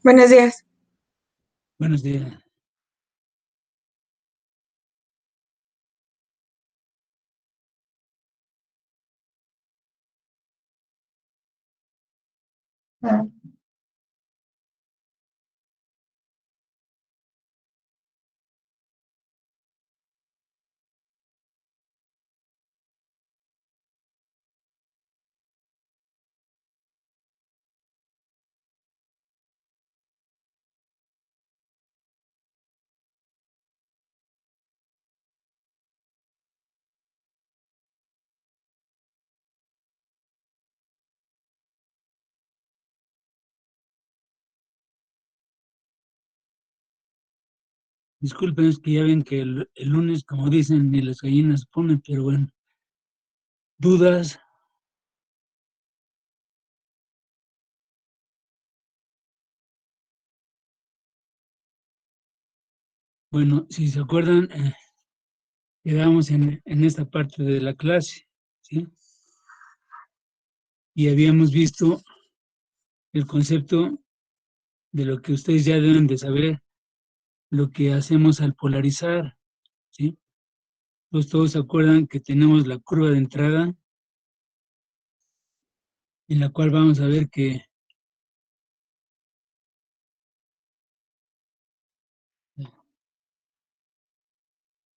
Buenos días. Buenos días. Disculpen, es que ya ven que el lunes, como dicen, ni las gallinas ponen, pero bueno. ¿Dudas? Bueno, si se acuerdan, quedamos en esta parte de la clase, ¿sí? Y habíamos visto el concepto de lo que ustedes ya deben de saber, lo que hacemos al polarizar, ¿sí? Pues todos se acuerdan que tenemos la curva de entrada, en la cual vamos a ver que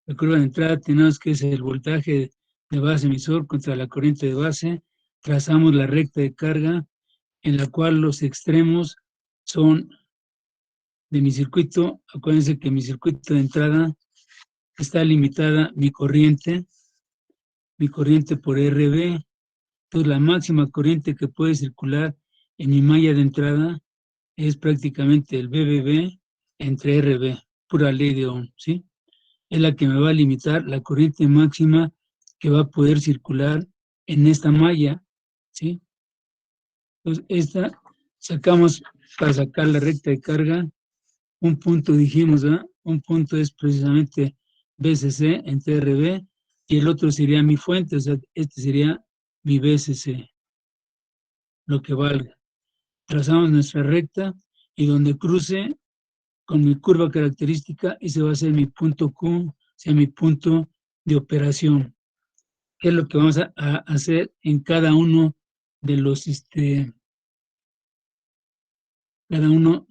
la curva de entrada tenemos que es el voltaje de base emisor contra la corriente de base. Trazamos la recta de carga en la cual los extremos son de mi circuito. Acuérdense que mi circuito de entrada está limitada mi corriente por RB. Entonces la máxima corriente que puede circular en mi malla de entrada es prácticamente el BBB entre RB, pura ley de Ohm, ¿sí? Es la que me va a limitar la corriente máxima que va a poder circular en esta malla, ¿sí? Entonces, sacamos, para sacar la recta de carga, un punto dijimos, ¿verdad? Un punto es precisamente BCC entre RB y el otro sería mi fuente, o sea, este sería mi BCC, lo que valga. Trazamos nuestra recta y donde cruce con mi curva característica, ese va a ser mi punto Q, o sea, mi punto de operación. ¿Qué es lo que vamos a hacer en cada uno de los, cada uno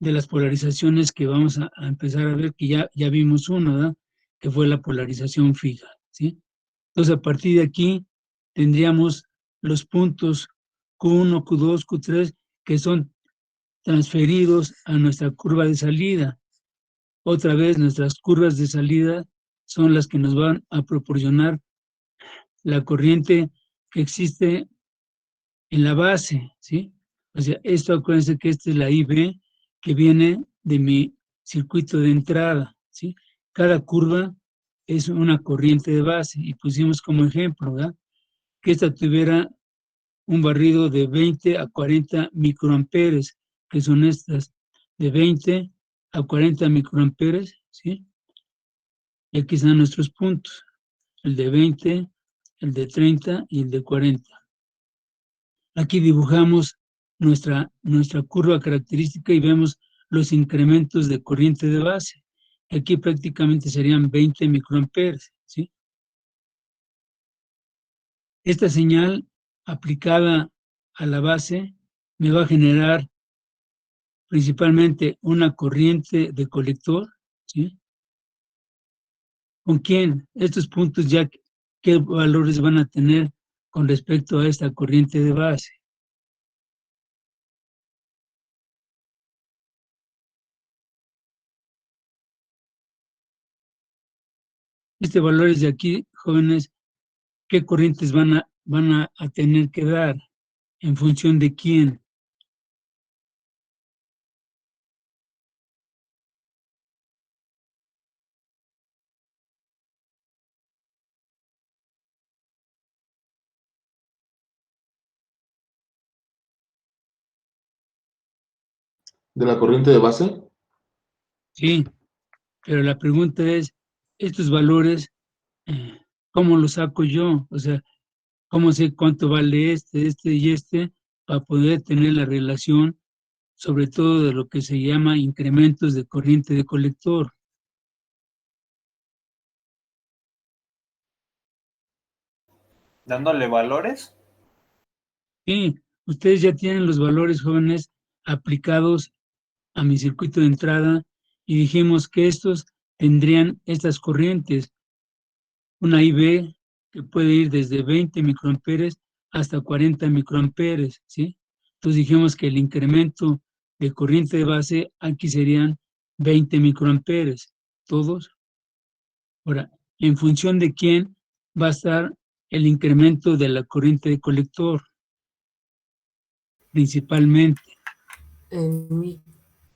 de las polarizaciones que vamos a empezar a ver, que ya vimos uno, ¿verdad? Que fue la polarización fija, ¿sí? Entonces, a partir de aquí, tendríamos los puntos Q1, Q2, Q3, que son transferidos a nuestra curva de salida. Otra vez, nuestras curvas de salida son las que nos van a proporcionar la corriente que existe en la base, ¿sí? O sea, esto acuérdense que esta es la IB que viene de mi circuito de entrada, ¿sí? Cada curva es una corriente de base y pusimos como ejemplo, ¿verdad? Que esta tuviera un barrido de 20 a 40 microamperes, que son estas, de 20 a 40 microamperes, ¿sí? Y aquí están nuestros puntos, el de 20, el de 30 y el de 40. Aquí dibujamos nuestra curva característica y vemos los incrementos de corriente de base. Aquí prácticamente serían 20 microamperes, ¿sí? Esta señal aplicada a la base me va a generar principalmente una corriente de colector, ¿sí? ¿Con quién? Estos puntos ya, ¿qué valores van a tener con respecto a esta corriente de base? Este valores de aquí, jóvenes, ¿qué corrientes van a tener que dar? ¿En función de quién? ¿De la corriente de base? Sí, pero la pregunta es, estos valores, ¿cómo los saco yo? O sea, ¿cómo sé cuánto vale este y este para poder tener la relación sobre todo de lo que se llama incrementos de corriente de colector. ¿Dándole valores? Sí, ustedes ya tienen los valores, jóvenes, aplicados a mi circuito de entrada y dijimos que estos tendrían estas corrientes, una IB que puede ir desde 20 microamperes hasta 40 microamperes, ¿sí? Entonces dijimos que el incremento de corriente de base aquí serían 20 microamperes, todos. Ahora, en función de quién va a estar el incremento de la corriente de colector, principalmente.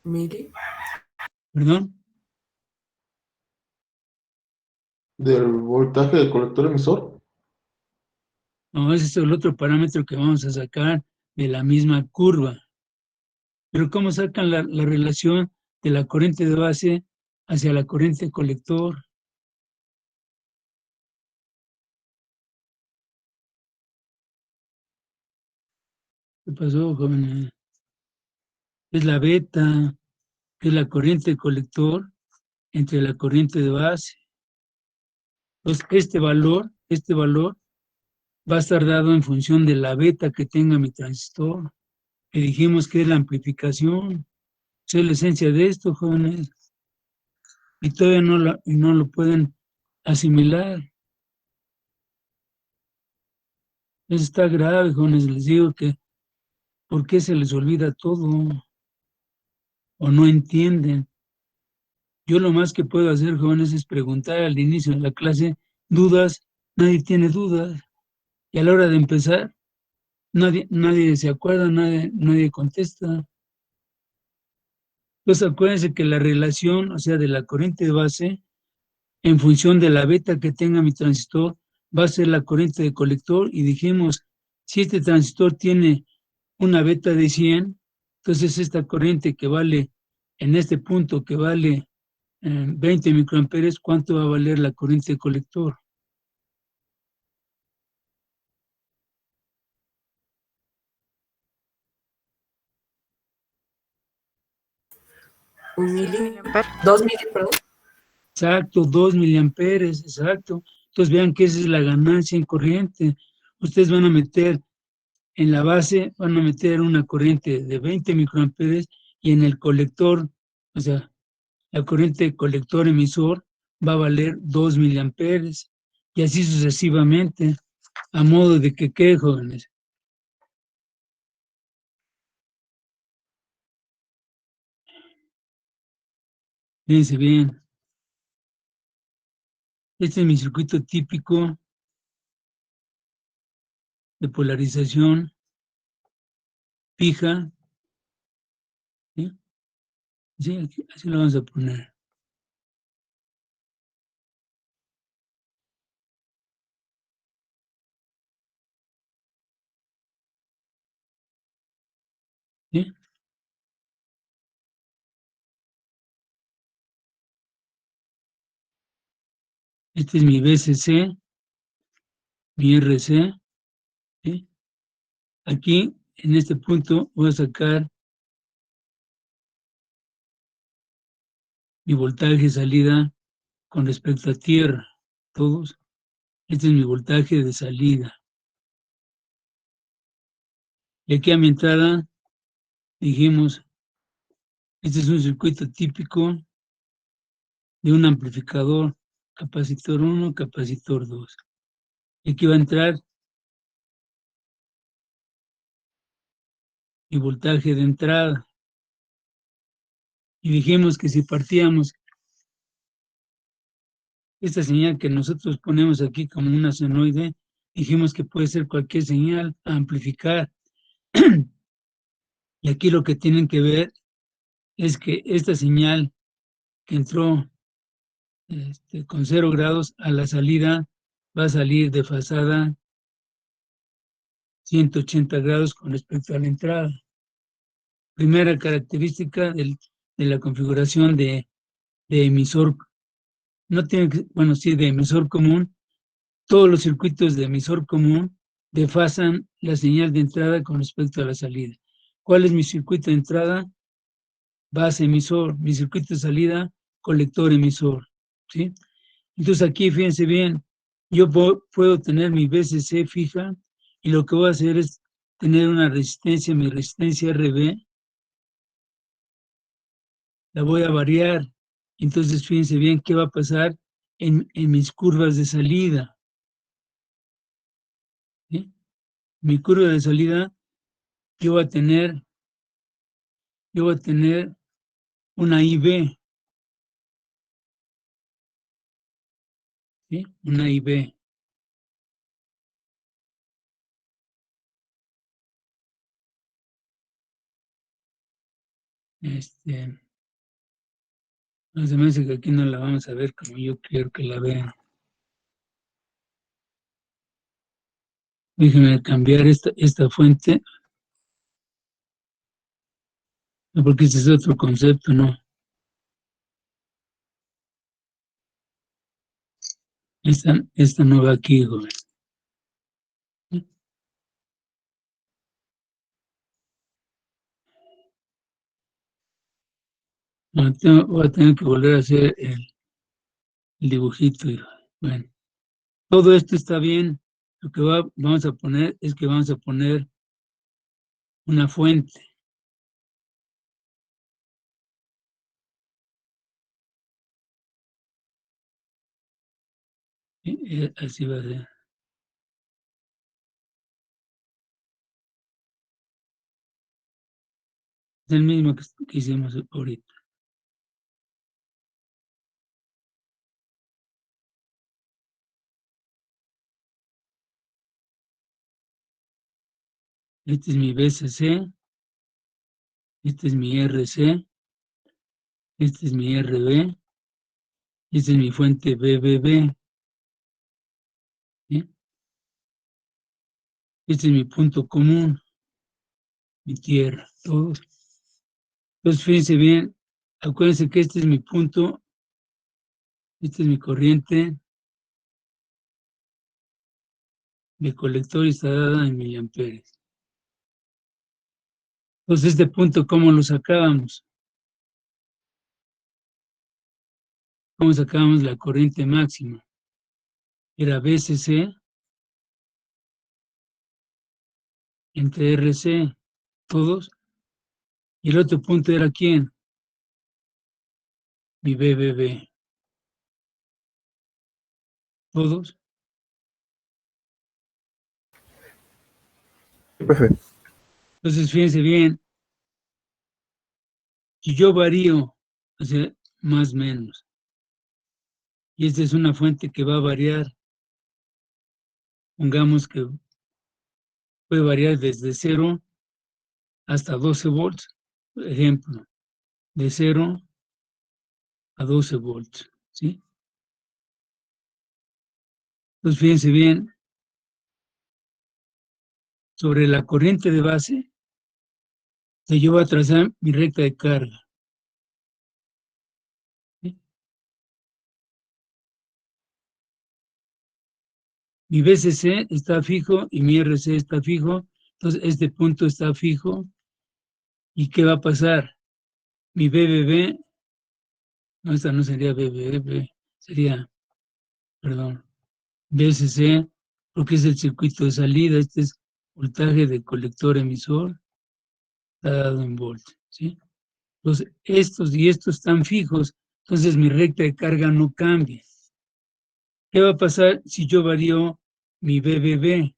Mili. ¿Perdón? ¿Del voltaje del colector emisor? No, ese es el otro parámetro que vamos a sacar de la misma curva. Pero ¿cómo sacan la relación de la corriente de base hacia la corriente colector? ¿Qué pasó, jóvenes? Es la beta, que es la corriente colector entre la corriente de base. Entonces, este valor va a estar dado en función de la beta que tenga mi transistor, que dijimos que es la amplificación. Esa es la esencia de esto, jóvenes. Y todavía no lo pueden asimilar. Eso está grave, jóvenes. Les digo que ¿por qué se les olvida todo? ¿O no entienden? Yo lo más que puedo hacer, jóvenes, es preguntar al inicio de la clase dudas. Nadie tiene dudas. Y a la hora de empezar, nadie se acuerda, nadie contesta. Entonces acuérdense que la relación, o sea, de la corriente de base, en función de la beta que tenga mi transistor, va a ser la corriente de colector. Y dijimos, si este transistor tiene una beta de 100, entonces esta corriente que vale, en este punto que vale 20 microamperes, ¿cuánto va a valer la corriente de colector? Un mili. 2 mili, perdón. Exacto, 2 miliamperes, exacto. Entonces vean que esa es la ganancia en corriente. Ustedes van a meter en la base, van a meter una corriente de 20 microamperes y en el colector, o sea, la corriente colector emisor va a valer 2 miliamperes y así sucesivamente, a modo de que, ¿qué, jóvenes? Fíjense bien. Este es mi circuito típico de polarización fija. ¿Sí? Sí, así lo vamos a poner. ¿Sí? Este es mi BCC, mi RC. ¿Sí? Aquí, en este punto, voy a sacar mi voltaje de salida con respecto a tierra. Todos. Este es mi voltaje de salida. Y aquí a mi entrada dijimos, este es un circuito típico de un amplificador, capacitor 1, capacitor 2. Y aquí va a entrar mi voltaje de entrada. Y dijimos que si partíamos esta señal que nosotros ponemos aquí como una senoide, dijimos que puede ser cualquier señal a amplificar. Y aquí lo que tienen que ver es que esta señal que entró con 0 grados a la salida va a salir desfasada 180 grados con respecto a la entrada. Primera característica de la configuración de emisor. No tiene que, bueno, sí, de emisor común. Todos los circuitos de emisor común desfasan la señal de entrada con respecto a la salida. ¿Cuál es mi circuito de entrada? Base emisor. Mi circuito de salida, colector emisor. ¿Sí? Entonces aquí, fíjense bien, yo puedo tener mi VCC fija y lo que voy a hacer es tener una resistencia, mi resistencia RB, la voy a variar. Entonces, fíjense bien qué va a pasar en mis curvas de salida. ¿Sí? Mi curva de salida, yo voy a tener una IB, ¿sí? Una IB. No se me hace que aquí no la vamos a ver como yo quiero que la vean. Déjenme cambiar esta fuente. No, porque ese es otro concepto, ¿no? Esta no va aquí, joven. No, voy a tener que volver a hacer el dibujito. Bueno, todo esto está bien. Lo que vamos a poner es que vamos a poner una fuente. Así va a ser. Es el mismo que hicimos ahorita. Este es mi BCC, este es mi RC, este es mi RB, esta es mi fuente BBB. ¿Sí? Este es mi punto común, mi tierra, todos. Entonces, fíjense bien, acuérdense que este es mi punto, esta es mi corriente de colector y está dada en miliamperes. Entonces, este punto, ¿cómo lo sacábamos? ¿Cómo sacábamos la corriente máxima? Era BCC entre RC, todos. Y el otro punto era ¿quién? Mi BBB. Todos. Entonces, fíjense bien, si yo varío, o sea, más o menos, y esta es una fuente que va a variar, pongamos que puede variar desde 0 hasta 12 volts, por ejemplo, de 0 a 12 volts, ¿sí? Entonces, fíjense bien, sobre la corriente de base, yo voy a trazar mi recta de carga. ¿Sí? Mi BCC está fijo y mi RC está fijo, entonces este punto está fijo. ¿Y qué va a pasar? Mi BBB, no, esta no sería BBB, sería, perdón, BCC, porque es el circuito de salida, este es voltaje de colector emisor, está dado en volts, ¿sí? Entonces, estos y estos están fijos, entonces mi recta de carga no cambia. ¿Qué va a pasar si yo varío mi BBB?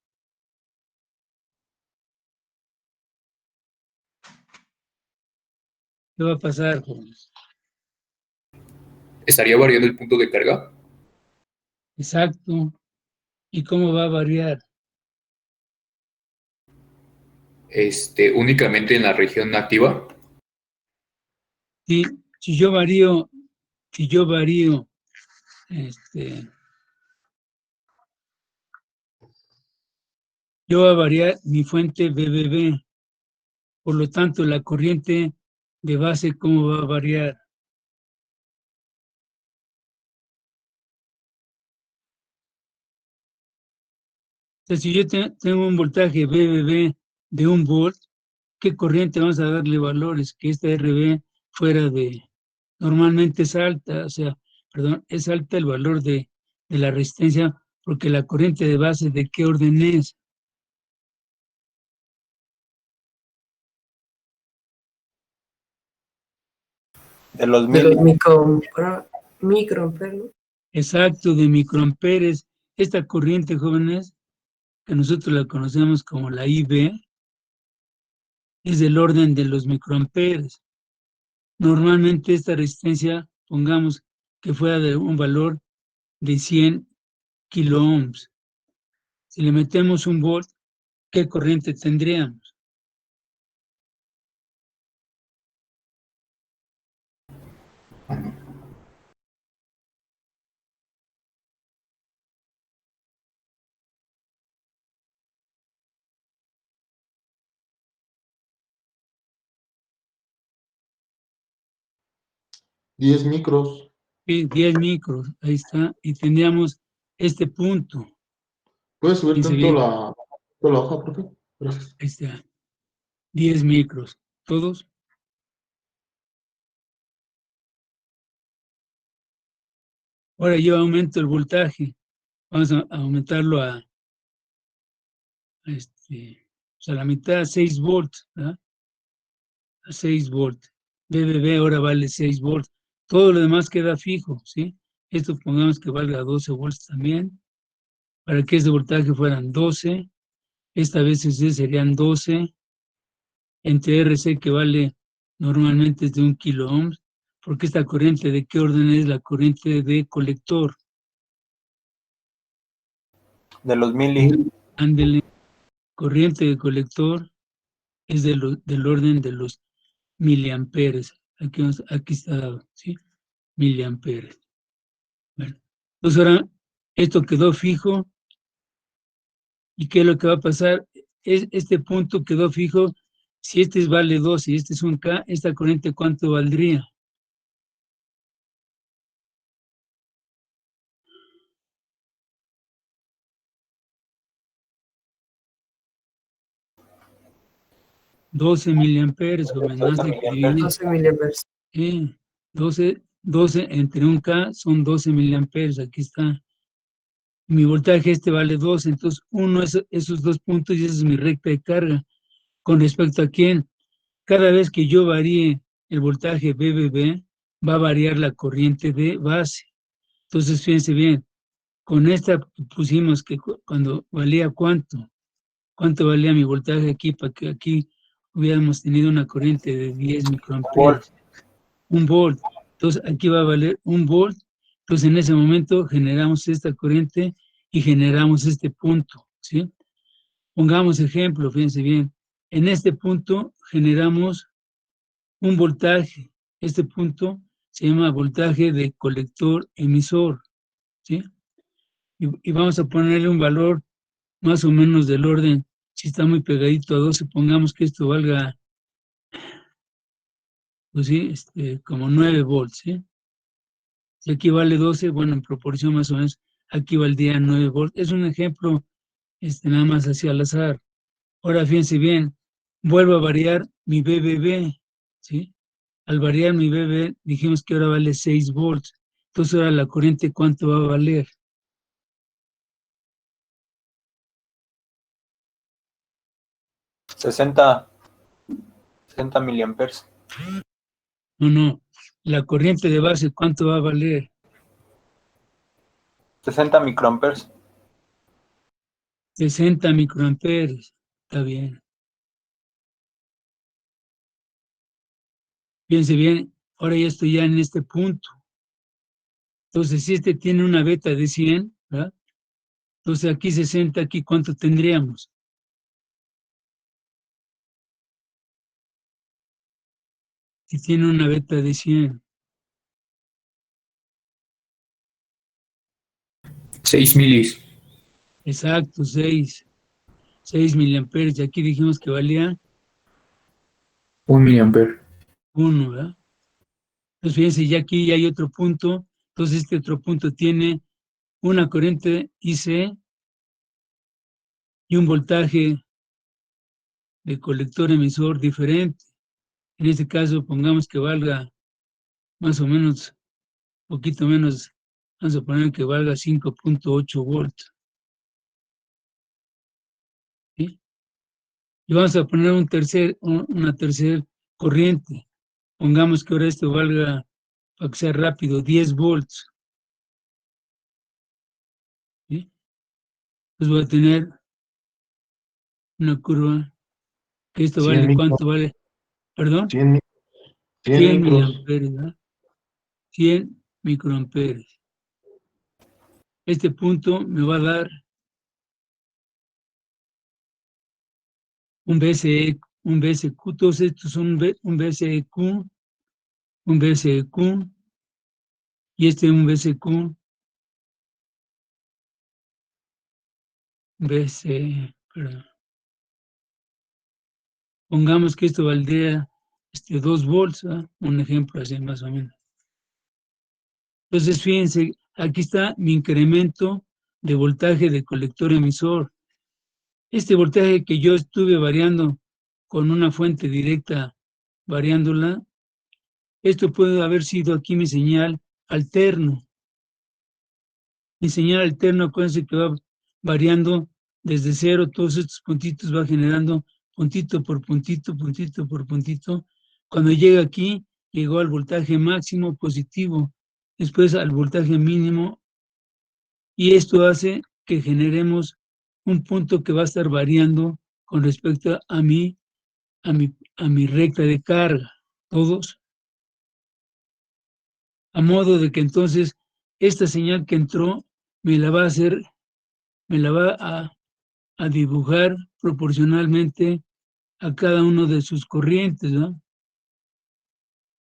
¿Qué va a pasar, jóvenes? ¿Estaría variando el punto de carga? Exacto. ¿Y cómo va a variar? Únicamente en la región activa. Si yo varío, yo voy a variar mi fuente BBB. Por lo tanto, la corriente de base, ¿cómo va a variar? O sea, si yo tengo un voltaje BBB de 1 volt, ¿qué corriente vamos a darle valores? Que esta RB fuera normalmente es alta, o sea, perdón, es alta el valor de la resistencia, porque la corriente de base, ¿de qué orden es? De los De los mil. microamperes, ¿no? Exacto, de microamperes. Esta corriente, jóvenes, que nosotros la conocemos como la IB, es del orden de los microamperes. Normalmente esta resistencia, pongamos que fuera de un valor de 100 kiloohms. Si le metemos un volt, ¿qué corriente tendríamos? ¿10 micros? Sí, 10 micros, ahí está, y tendríamos este punto. ¿Puedes subir Fíjense tanto bien, la hoja, profe? Gracias. ahí está, 10 micros, ¿todos? Ahora yo aumento el voltaje, vamos a aumentarlo a la mitad, a 6 volts, ¿verdad? A 6 volts. BBB ahora vale 6 volts. Todo lo demás queda fijo, ¿sí? Esto pongamos que valga 12 volts también. Para que este voltaje fueran 12. Esta VCC serían 12. Entre RC que vale normalmente es de 1 kiloohms. Porque esta corriente, ¿de qué orden es la corriente de colector? De los mili. Ándele, corriente de colector es del orden de los miliamperes. Aquí está dado, ¿sí? Miliamperes. Bueno, entonces ahora esto quedó fijo. ¿Y qué es lo que va a pasar? Este punto quedó fijo. Si este vale 2 y este es un K, esta corriente ¿cuánto valdría? $12 miliamperes, joven, más de que dividir. 12 miliamperes. 12 entre un K son 12 miliamperes, aquí está. Mi voltaje vale 2, entonces uno es esos 2 puntos y esa es mi recta de carga. ¿Con respecto a quién? Cada vez que yo varíe el voltaje BBB, va a variar la corriente de base. Entonces, fíjense bien, con esta pusimos que cuando valía cuánto valía mi voltaje aquí para que aquí hubiéramos tenido una corriente de 10 microamperes. 1 volt. Entonces, aquí va a valer 1 volt. Entonces, en ese momento generamos esta corriente y generamos este punto, ¿sí? Pongamos ejemplo, fíjense bien. En este punto generamos un voltaje. Este punto se llama voltaje de colector emisor, ¿sí? Y vamos a ponerle un valor más o menos del orden, si está muy pegadito a 12, pongamos que esto valga, pues sí, como 9 volts, ¿sí? Si aquí vale 12, bueno, en proporción más o menos, aquí valdría 9 volts. Es un ejemplo, nada más así al azar. Ahora fíjense bien, vuelvo a variar mi BBB, ¿sí? Al variar mi BBB, dijimos que ahora vale 6 volts. Entonces ahora la corriente, ¿cuánto va a valer? 60 miliamperes. No, la corriente de base, ¿cuánto va a valer? 60 microamperes. 60 microamperes, está bien. Fíjense bien, ahora ya estoy ya en este punto. Entonces, si tiene una beta de 100, ¿verdad? Entonces aquí 60, aquí ¿cuánto tendríamos? Si tiene una beta de 100. 6 milis. Exacto, 6 miliamperes. Y aquí dijimos que valía 1 miliamper. 1, ¿verdad? Entonces, fíjense, ya aquí ya hay otro punto. Entonces, este otro punto tiene una corriente IC y un voltaje de colector emisor diferente. En este caso, pongamos que valga más o menos, poquito menos, vamos a poner que valga 5.8 volts. ¿Sí? Y vamos a poner una tercera corriente. Pongamos que ahora esto valga, para que sea rápido, 10 volts. ¿Sí? Pues voy a tener una curva, que esto 100 vale, micros. ¿cuánto vale? ¿Perdón? 100 100 micros. miliamperes, ¿verdad? 100 microamperes. Este punto me va a dar un BSQ, todos estos son un BSQ, y este un BSQ, perdón. Pongamos que esto valdría 2 volts, ¿verdad? Un ejemplo así más o menos. Entonces, fíjense, aquí está mi incremento de voltaje de colector emisor. Este voltaje que yo estuve variando con una fuente directa, variándola, esto puede haber sido aquí mi señal alterno. Mi señal alterno, acuérdense que va variando desde cero, todos estos puntitos va generando puntito por puntito, puntito por puntito. Cuando llega aquí, llegó al voltaje máximo positivo, después al voltaje mínimo, y esto hace que generemos un punto que va a estar variando con respecto a mi recta de carga, todos, a modo de que entonces esta señal que entró me la va a hacer, me la va a dibujar proporcionalmente a cada uno de sus corrientes, ¿no?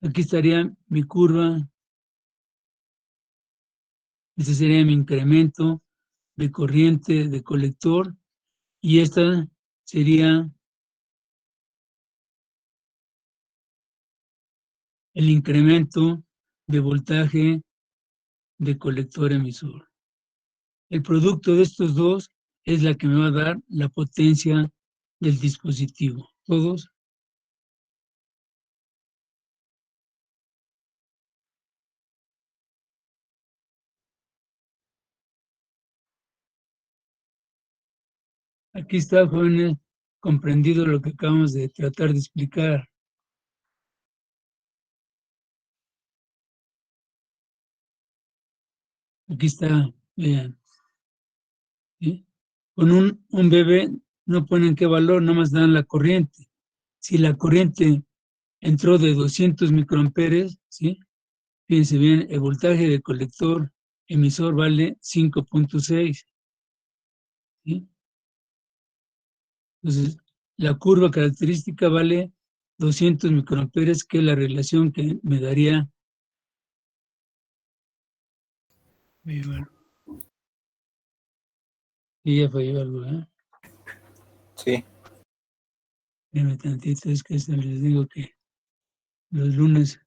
Aquí estaría mi curva, este sería mi incremento de corriente de colector, y esta sería el incremento de voltaje de colector emisor. El producto de estos dos es la que me va a dar la potencia del dispositivo. ¿Todos? Aquí está, jóvenes, comprendido lo que acabamos de tratar de explicar. Aquí está, vean. ¿Sí? Con un bebé no ponen qué valor, nomás dan la corriente. Si la corriente entró de 200 microamperes, ¿sí? Fíjense bien, el voltaje del colector emisor vale 5.6. ¿Sí? Entonces, la curva característica vale 200 microamperes, que es la relación que me daría. Y ya falló algo, ¿eh? Sí. Espérame tantito, es que les digo que los lunes